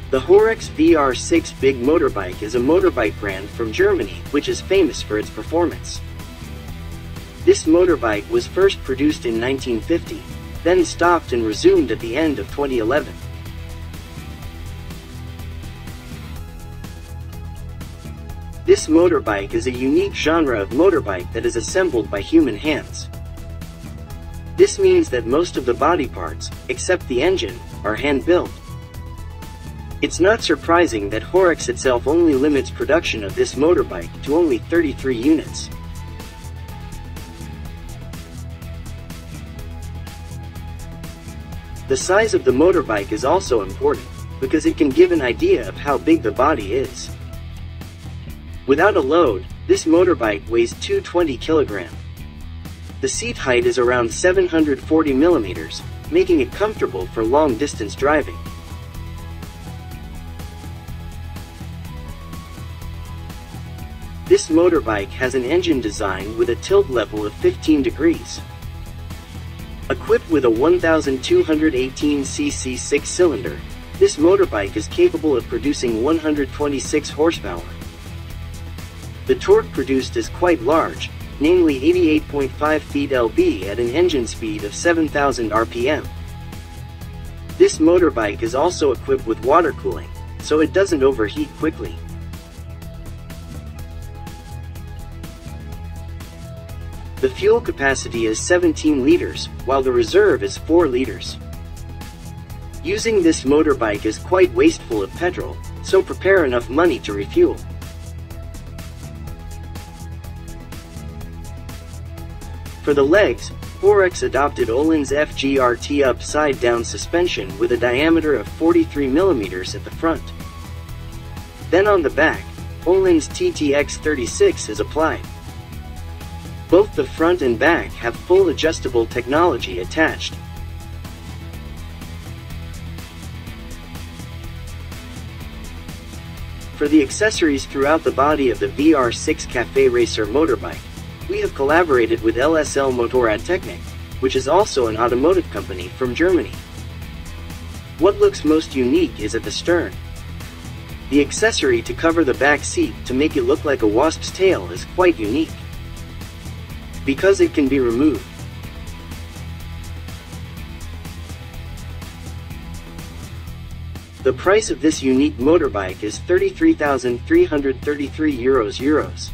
The Horex VR6 big motorbike is a motorbike brand from Germany which is famous for its performance. This motorbike was first produced in 1950, then stopped and resumed at the end of 2011. This motorbike is a unique genre of motorbike that is assembled by human hands. This means that most of the body parts, except the engine, are hand-built. It's not surprising that Horex itself only limits production of this motorbike to only 33 units. The size of the motorbike is also important, because it can give an idea of how big the body is. Without a load, this motorbike weighs 220 kilograms. The seat height is around 740 millimeters, making it comfortable for long-distance driving. This motorbike has an engine design with a tilt level of 15 degrees. Equipped with a 1218cc 6-cylinder, this motorbike is capable of producing 126 horsepower. The torque produced is quite large, namely 88.5 feet-lb at an engine speed of 7,000 rpm. This motorbike is also equipped with water cooling, so it doesn't overheat quickly. The fuel capacity is 17 liters, while the reserve is 4 liters. Using this motorbike is quite wasteful of petrol, so prepare enough money to refuel. For the legs, Horex adopted Öhlins FGRT upside-down suspension with a diameter of 43 mm at the front. Then on the back, Öhlins TTX36 is applied. Both the front and back have full adjustable technology attached. For the accessories throughout the body of the VR6 Cafe Racer motorbike, we have collaborated with LSL Motorradtechnik, which is also an automotive company from Germany. What looks most unique is at the stern. The accessory to cover the back seat to make it look like a wasp's tail is quite unique, because it can be removed. The price of this unique motorbike is €33,333.